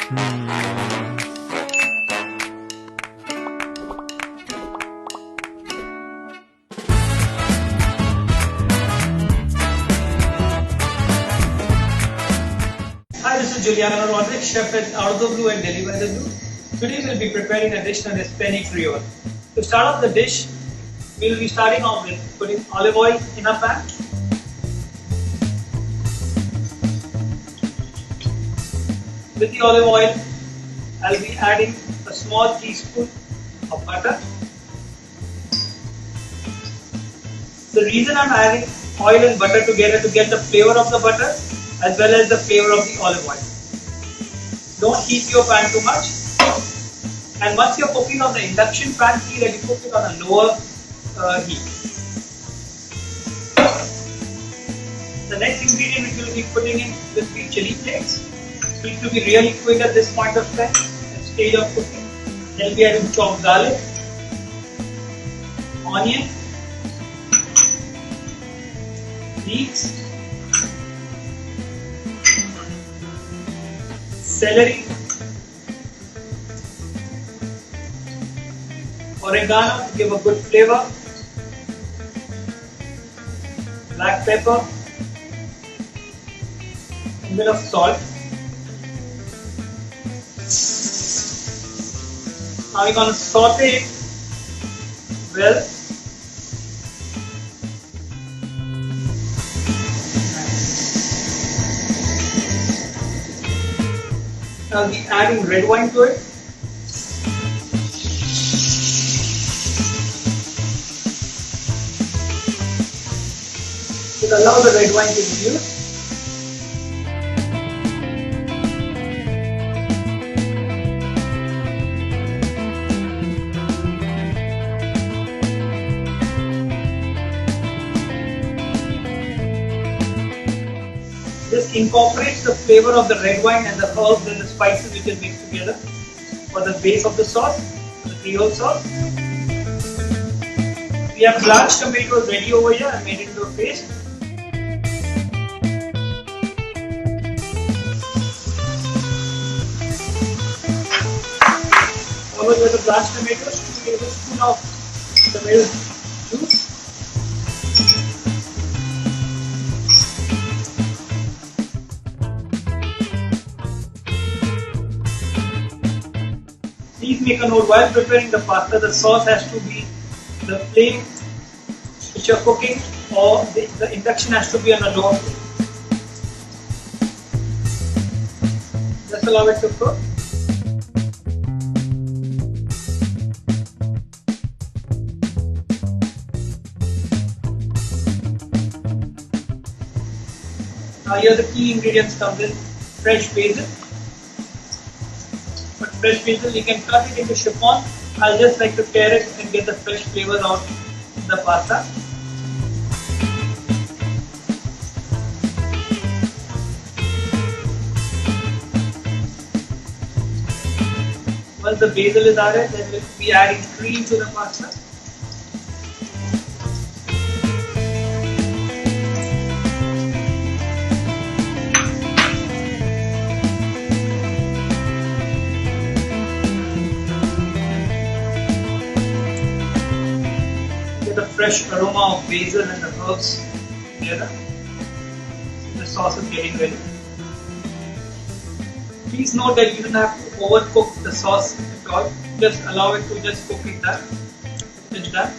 Hi, this is Juliano Rodrigues, chef at Out of the Blue and Deli by the Blue. Today we'll be preparing a dish known as Penne Creole. To start off the dish, we'll be starting off with putting olive oil in a pan. With the olive oil, I'll be adding a small teaspoon of butter. The reason I'm adding oil and butter together to get the flavor of the butter as well as the flavor of the olive oil. Don't heat your pan too much. And once you're cooking on the induction pan, see that you cook it on a lower heat. The next ingredient which we'll be putting in will be chili flakes. So it will be really quick at this point of time, at stage of cooking. Then we'll be adding chopped garlic, onion, leeks, celery, oregano to give a good flavor, black pepper, a bit of salt. Now we're going to saute it well. I'll be adding red wine to it. We'll allow the red wine to reduce. This incorporates the flavor of the red wine and the herbs and the spices which is mixed together for the base of the sauce, the Creole sauce. We have blanched tomatoes ready over here and made it into a paste. Followed with the blanched tomatoes, 2 tablespoons of tomato juice. Please make a note, while preparing the pasta, the sauce has to be the flame which you're cooking, or the induction has to be on a low flame. Just allow it to cook. Now here the key ingredients comes in fresh basil. But fresh basil, you can cut it into chiffon. I just like to tear it and get the fresh flavors out in the pasta. Once the basil is added, then we'll be adding cream to the pasta. The fresh aroma of basil and the herbs together. The sauce is getting ready. Please note that you don't have to overcook the sauce at all. Just allow it to just cook it done. It's done.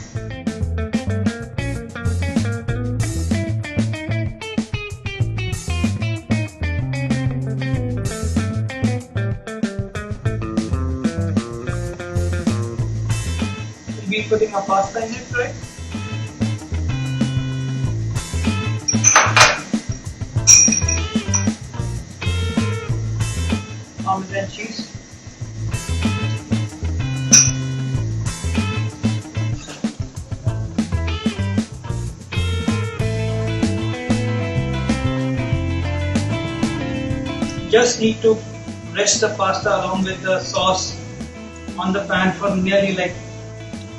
We'll be putting our pasta in it, right? Parmesan cheese. Just need to rest the pasta along with the sauce on the pan for nearly like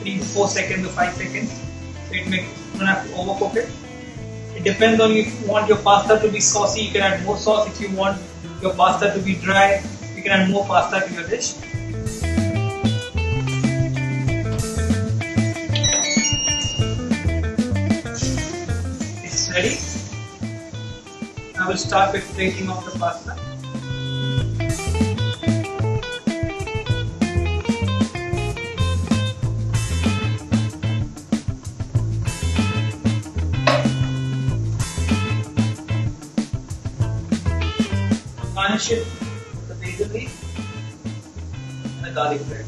3 to 4 seconds or 5 seconds. So you don't have to overcook it. It depends on if you want your pasta to be saucy, you can add more sauce. If you want your pasta to be dry, You can add more pasta to your dish. It's ready. I will start with plating of the pasta. Garnish it with the basil leaf and the garlic bread.